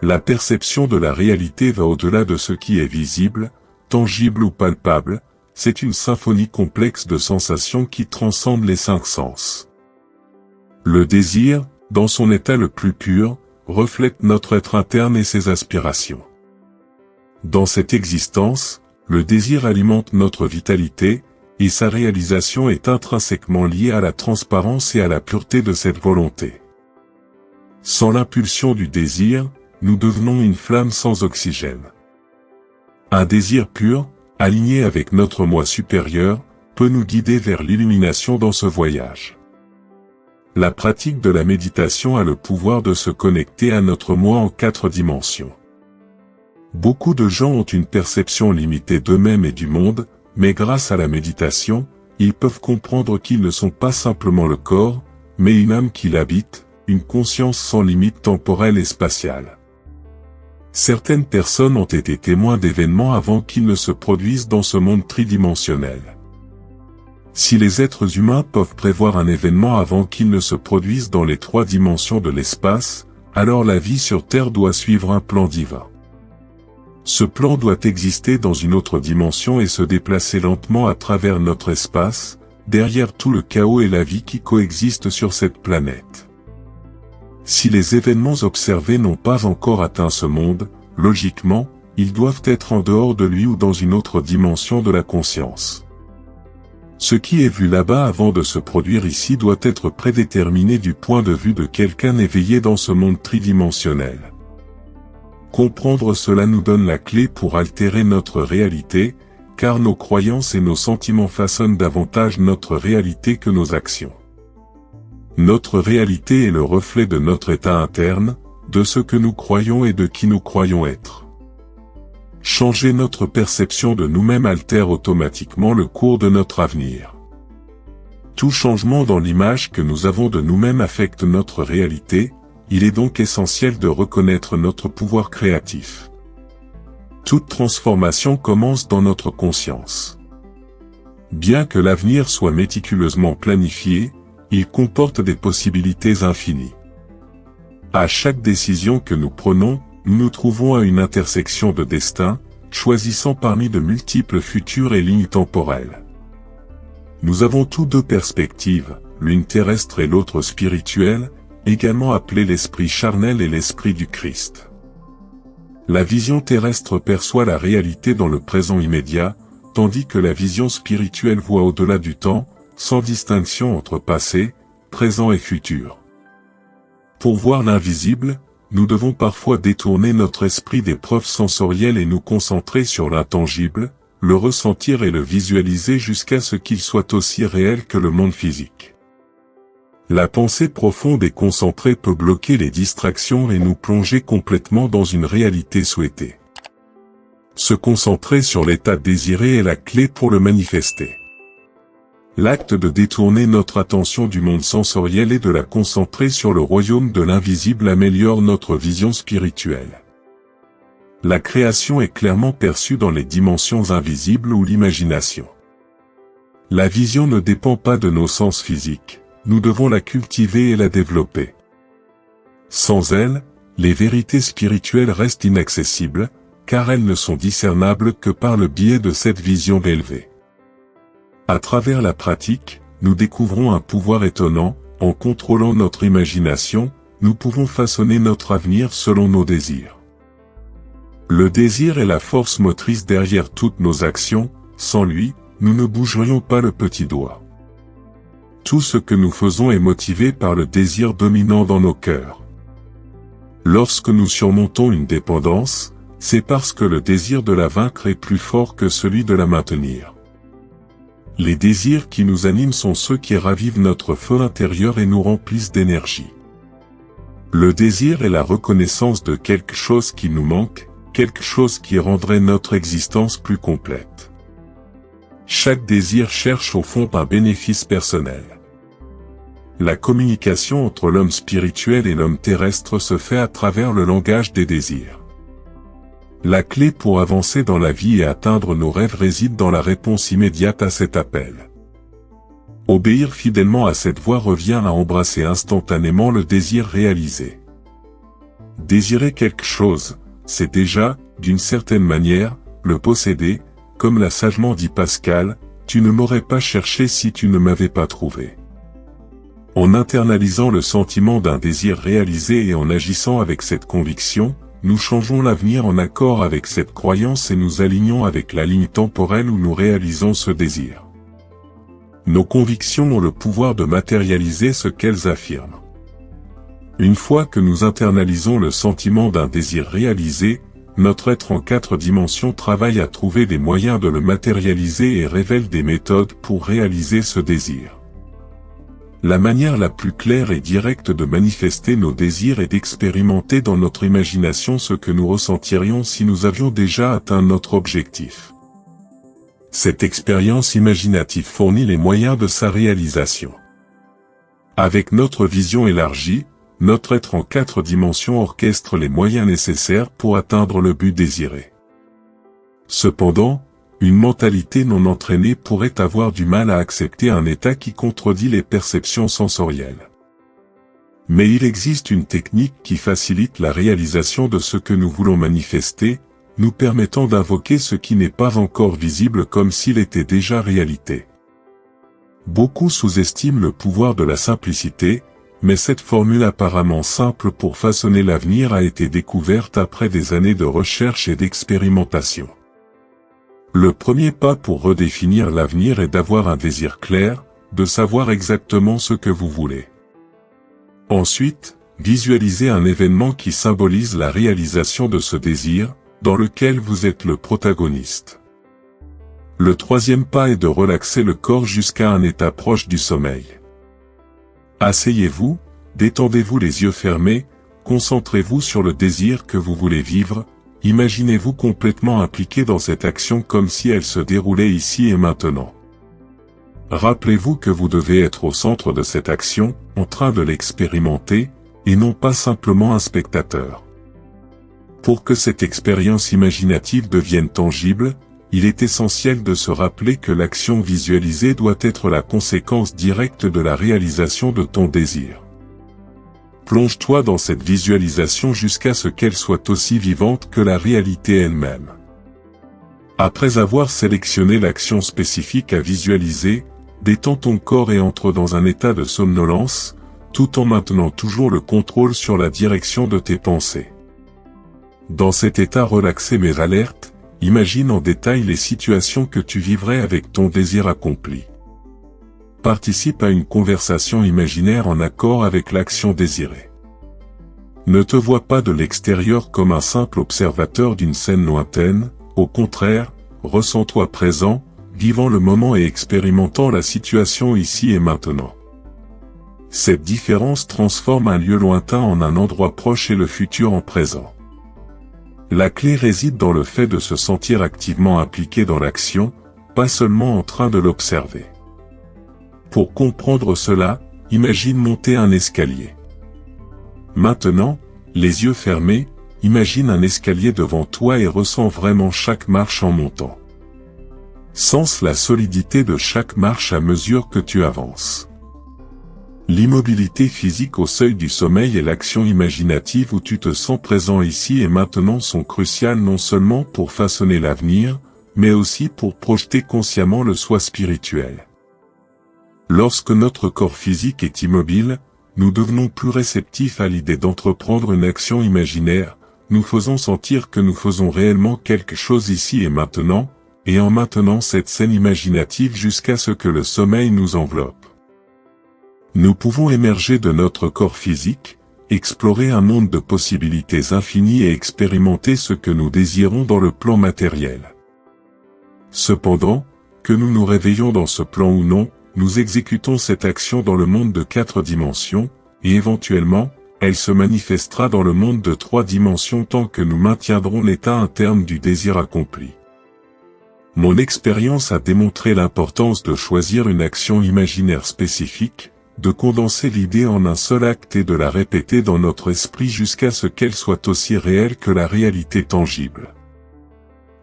La perception de la réalité va au-delà de ce qui est visible, tangible ou palpable, c'est une symphonie complexe de sensations qui transcende les 5 sens. Le désir, dans son état le plus pur, reflète notre être interne et ses aspirations. Dans cette existence, le désir alimente notre vitalité, et sa réalisation est intrinsèquement liée à la transparence et à la pureté de cette volonté. Sans l'impulsion du désir, nous devenons une flamme sans oxygène. Un désir pur, aligné avec notre moi supérieur, peut nous guider vers l'illumination dans ce voyage. La pratique de la méditation a le pouvoir de se connecter à notre moi en 4 dimensions. Beaucoup de gens ont une perception limitée d'eux-mêmes et du monde, mais grâce à la méditation, ils peuvent comprendre qu'ils ne sont pas simplement le corps, mais une âme qui l'habite, une conscience sans limite temporelle et spatiale. Certaines personnes ont été témoins d'événements avant qu'ils ne se produisent dans ce monde tridimensionnel. Si les êtres humains peuvent prévoir un événement avant qu'il ne se produise dans les 3 dimensions de l'espace, alors la vie sur Terre doit suivre un plan divin. Ce plan doit exister dans une autre dimension et se déplacer lentement à travers notre espace, derrière tout le chaos et la vie qui coexistent sur cette planète. Si les événements observés n'ont pas encore atteint ce monde, logiquement, ils doivent être en dehors de lui ou dans une autre dimension de la conscience. Ce qui est vu là-bas avant de se produire ici doit être prédéterminé du point de vue de quelqu'un éveillé dans ce monde tridimensionnel. Comprendre cela nous donne la clé pour altérer notre réalité, car nos croyances et nos sentiments façonnent davantage notre réalité que nos actions. Notre réalité est le reflet de notre état interne, de ce que nous croyons et de qui nous croyons être. Changer notre perception de nous-mêmes altère automatiquement le cours de notre avenir. Tout changement dans l'image que nous avons de nous-mêmes affecte notre réalité, il est donc essentiel de reconnaître notre pouvoir créatif. Toute transformation commence dans notre conscience. Bien que l'avenir soit méticuleusement planifié, il comporte des possibilités infinies. À chaque décision que nous prenons, nous nous trouvons à une intersection de destin, choisissant parmi de multiples futurs et lignes temporelles. Nous avons tous 2 perspectives, l'une terrestre et l'autre spirituelle, également appelée l'esprit charnel et l'esprit du Christ. La vision terrestre perçoit la réalité dans le présent immédiat, tandis que la vision spirituelle voit au-delà du temps, sans distinction entre passé, présent et futur. Pour voir l'invisible, nous devons parfois détourner notre esprit des preuves sensorielles et nous concentrer sur l'intangible, le ressentir et le visualiser jusqu'à ce qu'il soit aussi réel que le monde physique. La pensée profonde et concentrée peut bloquer les distractions et nous plonger complètement dans une réalité souhaitée. Se concentrer sur l'état désiré est la clé pour le manifester. L'acte de détourner notre attention du monde sensoriel et de la concentrer sur le royaume de l'invisible améliore notre vision spirituelle. La création est clairement perçue dans les dimensions invisibles ou l'imagination. La vision ne dépend pas de nos sens physiques, nous devons la cultiver et la développer. Sans elle, les vérités spirituelles restent inaccessibles, car elles ne sont discernables que par le biais de cette vision élevée. À travers la pratique, nous découvrons un pouvoir étonnant, en contrôlant notre imagination, nous pouvons façonner notre avenir selon nos désirs. Le désir est la force motrice derrière toutes nos actions, sans lui, nous ne bougerions pas le petit doigt. Tout ce que nous faisons est motivé par le désir dominant dans nos cœurs. Lorsque nous surmontons une dépendance, c'est parce que le désir de la vaincre est plus fort que celui de la maintenir. Les désirs qui nous animent sont ceux qui ravivent notre feu intérieur et nous remplissent d'énergie. Le désir est la reconnaissance de quelque chose qui nous manque, quelque chose qui rendrait notre existence plus complète. Chaque désir cherche au fond un bénéfice personnel. La communication entre l'homme spirituel et l'homme terrestre se fait à travers le langage des désirs. La clé pour avancer dans la vie et atteindre nos rêves réside dans la réponse immédiate à cet appel. Obéir fidèlement à cette voix revient à embrasser instantanément le désir réalisé. Désirer quelque chose, c'est déjà, d'une certaine manière, le posséder, comme l'a sagement dit Pascal, tu ne m'aurais pas cherché si tu ne m'avais pas trouvé. En internalisant le sentiment d'un désir réalisé et en agissant avec cette conviction, nous changeons l'avenir en accord avec cette croyance et nous alignons avec la ligne temporelle où nous réalisons ce désir. Nos convictions ont le pouvoir de matérialiser ce qu'elles affirment. Une fois que nous internalisons le sentiment d'un désir réalisé, notre être en 4 dimensions travaille à trouver des moyens de le matérialiser et révèle des méthodes pour réaliser ce désir. La manière la plus claire et directe de manifester nos désirs est d'expérimenter dans notre imagination ce que nous ressentirions si nous avions déjà atteint notre objectif. Cette expérience imaginative fournit les moyens de sa réalisation. Avec notre vision élargie, notre être en 4 dimensions orchestre les moyens nécessaires pour atteindre le but désiré. Cependant, une mentalité non entraînée pourrait avoir du mal à accepter un état qui contredit les perceptions sensorielles. Mais il existe une technique qui facilite la réalisation de ce que nous voulons manifester, nous permettant d'invoquer ce qui n'est pas encore visible comme s'il était déjà réalité. Beaucoup sous-estiment le pouvoir de la simplicité, mais cette formule apparemment simple pour façonner l'avenir a été découverte après des années de recherche et d'expérimentation. Le premier pas pour redéfinir l'avenir est d'avoir un désir clair, de savoir exactement ce que vous voulez. Ensuite, visualisez un événement qui symbolise la réalisation de ce désir, dans lequel vous êtes le protagoniste. Le troisième pas est de relaxer le corps jusqu'à un état proche du sommeil. Asseyez-vous, détendez-vous les yeux fermés, concentrez-vous sur le désir que vous voulez vivre, imaginez-vous complètement impliqué dans cette action comme si elle se déroulait ici et maintenant. Rappelez-vous que vous devez être au centre de cette action, en train de l'expérimenter, et non pas simplement un spectateur. Pour que cette expérience imaginative devienne tangible, il est essentiel de se rappeler que l'action visualisée doit être la conséquence directe de la réalisation de ton désir. Plonge-toi dans cette visualisation jusqu'à ce qu'elle soit aussi vivante que la réalité elle-même. Après avoir sélectionné l'action spécifique à visualiser, détends ton corps et entre dans un état de somnolence, tout en maintenant toujours le contrôle sur la direction de tes pensées. Dans cet état relaxé mais alerte, imagine en détail les situations que tu vivrais avec ton désir accompli. Participe à une conversation imaginaire en accord avec l'action désirée. Ne te vois pas de l'extérieur comme un simple observateur d'une scène lointaine, au contraire, ressens-toi présent, vivant le moment et expérimentant la situation ici et maintenant. Cette différence transforme un lieu lointain en un endroit proche et le futur en présent. La clé réside dans le fait de se sentir activement impliqué dans l'action, pas seulement en train de l'observer. Pour comprendre cela, imagine monter un escalier. Maintenant, les yeux fermés, imagine un escalier devant toi et ressens vraiment chaque marche en montant. Sens la solidité de chaque marche à mesure que tu avances. L'immobilité physique au seuil du sommeil et l'action imaginative où tu te sens présent ici et maintenant sont cruciales non seulement pour façonner l'avenir, mais aussi pour projeter consciemment le soi spirituel. Lorsque notre corps physique est immobile, nous devenons plus réceptifs à l'idée d'entreprendre une action imaginaire, nous faisons sentir que nous faisons réellement quelque chose ici et maintenant, et en maintenant cette scène imaginative jusqu'à ce que le sommeil nous enveloppe. Nous pouvons émerger de notre corps physique, explorer un monde de possibilités infinies et expérimenter ce que nous désirons dans le plan matériel. Cependant, que nous nous réveillons dans ce plan ou non, nous exécutons cette action dans le monde de 4 dimensions, et éventuellement, elle se manifestera dans le monde de 3 dimensions tant que nous maintiendrons l'état interne du désir accompli. Mon expérience a démontré l'importance de choisir une action imaginaire spécifique, de condenser l'idée en un seul acte et de la répéter dans notre esprit jusqu'à ce qu'elle soit aussi réelle que la réalité tangible.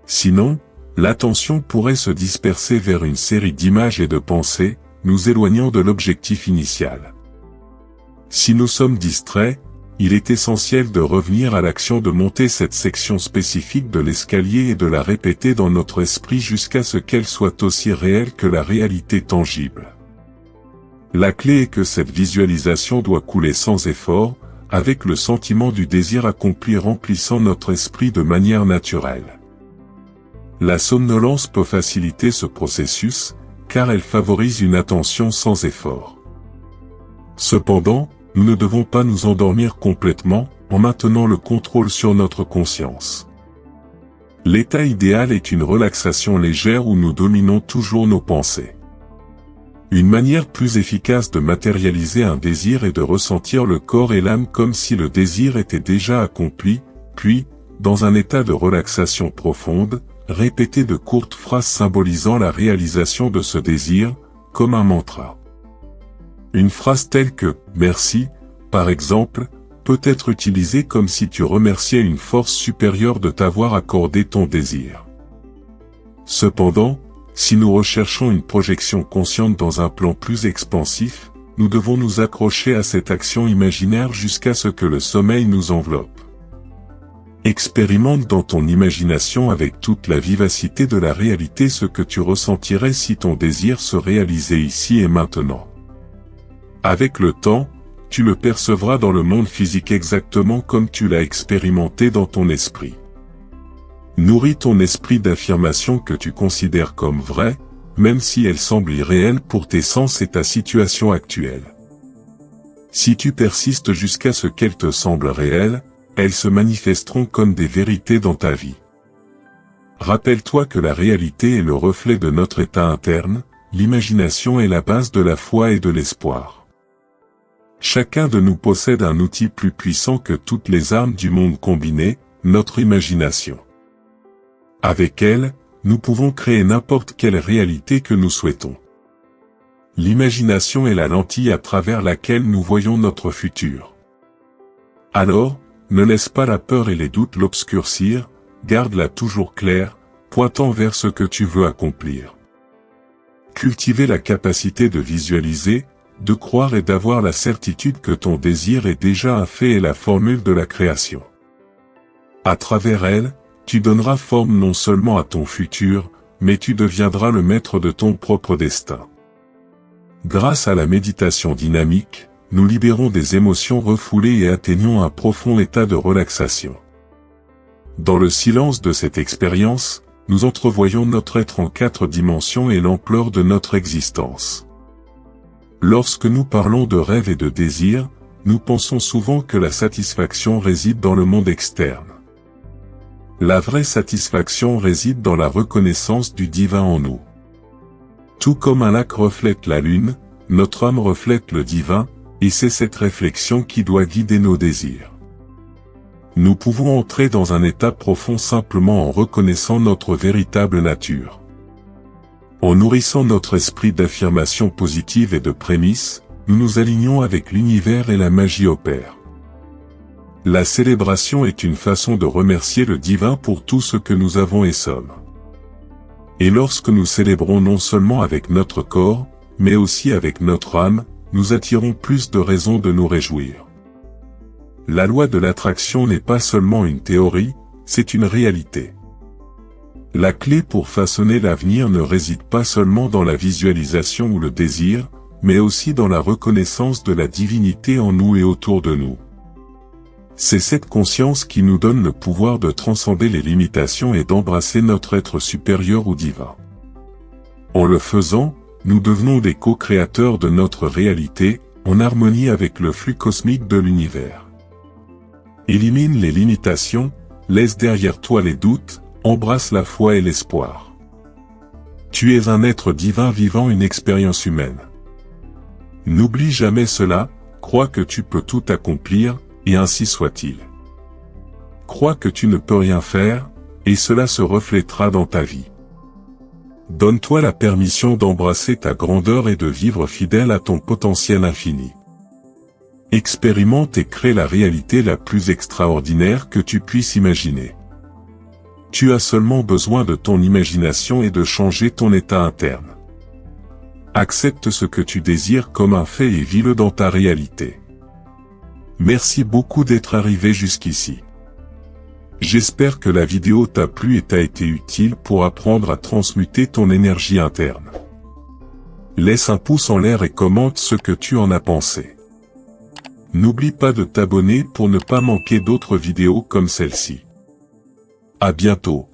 Sinon, l'attention pourrait se disperser vers une série d'images et de pensées, nous éloignant de l'objectif initial. Si nous sommes distraits, il est essentiel de revenir à l'action de monter cette section spécifique de l'escalier et de la répéter dans notre esprit jusqu'à ce qu'elle soit aussi réelle que la réalité tangible. La clé est que cette visualisation doit couler sans effort, avec le sentiment du désir accompli remplissant notre esprit de manière naturelle. La somnolence peut faciliter ce processus, car elle favorise une attention sans effort. Cependant, nous ne devons pas nous endormir complètement, en maintenant le contrôle sur notre conscience. L'état idéal est une relaxation légère où nous dominons toujours nos pensées. Une manière plus efficace de matérialiser un désir est de ressentir le corps et l'âme comme si le désir était déjà accompli, puis, dans un état de relaxation profonde, répéter de courtes phrases symbolisant la réalisation de ce désir, comme un mantra. Une phrase telle que « merci », par exemple, peut être utilisée comme si tu remerciais une force supérieure de t'avoir accordé ton désir. Cependant, si nous recherchons une projection consciente dans un plan plus expansif, nous devons nous accrocher à cette action imaginaire jusqu'à ce que le sommeil nous enveloppe. Expérimente dans ton imagination avec toute la vivacité de la réalité ce que tu ressentirais si ton désir se réalisait ici et maintenant. Avec le temps, tu le percevras dans le monde physique exactement comme tu l'as expérimenté dans ton esprit. Nourris ton esprit d'affirmations que tu considères comme vraies, même si elles semblent irréelles pour tes sens et ta situation actuelle. Si tu persistes jusqu'à ce qu'elles te semblent réelles, elles se manifesteront comme des vérités dans ta vie. Rappelle-toi que la réalité est le reflet de notre état interne, l'imagination est la base de la foi et de l'espoir. Chacun de nous possède un outil plus puissant que toutes les armes du monde combinées, notre imagination. Avec elle, nous pouvons créer n'importe quelle réalité que nous souhaitons. L'imagination est la lentille à travers laquelle nous voyons notre futur. Alors, ne laisse pas la peur et les doutes l'obscurcir, garde-la toujours claire, pointant vers ce que tu veux accomplir. Cultivez la capacité de visualiser, de croire et d'avoir la certitude que ton désir est déjà un fait et la formule de la création. À travers elle, tu donneras forme non seulement à ton futur, mais tu deviendras le maître de ton propre destin. Grâce à la méditation dynamique, nous libérons des émotions refoulées et atteignons un profond état de relaxation. Dans le silence de cette expérience, nous entrevoyons notre être en 4 dimensions et l'ampleur de notre existence. Lorsque nous parlons de rêve et de désir, nous pensons souvent que la satisfaction réside dans le monde externe. La vraie satisfaction réside dans la reconnaissance du divin en nous. Tout comme un lac reflète la lune, notre âme reflète le divin, et c'est cette réflexion qui doit guider nos désirs. Nous pouvons entrer dans un état profond simplement en reconnaissant notre véritable nature. En nourrissant notre esprit d'affirmation positive et de prémices, nous nous alignons avec l'univers et la magie opère. La célébration est une façon de remercier le divin pour tout ce que nous avons et sommes. Et lorsque nous célébrons non seulement avec notre corps, mais aussi avec notre âme, nous attirons plus de raisons de nous réjouir. La loi de l'attraction n'est pas seulement une théorie, c'est une réalité. La clé pour façonner l'avenir ne réside pas seulement dans la visualisation ou le désir, mais aussi dans la reconnaissance de la divinité en nous et autour de nous. C'est cette conscience qui nous donne le pouvoir de transcender les limitations et d'embrasser notre être supérieur ou divin. En le faisant, nous devenons des co-créateurs de notre réalité, en harmonie avec le flux cosmique de l'univers. Élimine les limitations, laisse derrière toi les doutes, embrasse la foi et l'espoir. Tu es un être divin vivant une expérience humaine. N'oublie jamais cela, crois que tu peux tout accomplir, et ainsi soit-il. Crois que tu ne peux rien faire, et cela se reflètera dans ta vie. Donne-toi la permission d'embrasser ta grandeur et de vivre fidèle à ton potentiel infini. Expérimente et crée la réalité la plus extraordinaire que tu puisses imaginer. Tu as seulement besoin de ton imagination et de changer ton état interne. Accepte ce que tu désires comme un fait et vis-le dans ta réalité. Merci beaucoup d'être arrivé jusqu'ici. J'espère que la vidéo t'a plu et t'a été utile pour apprendre à transmuter ton énergie interne. Laisse un pouce en l'air et commente ce que tu en as pensé. N'oublie pas de t'abonner pour ne pas manquer d'autres vidéos comme celle-ci. À bientôt.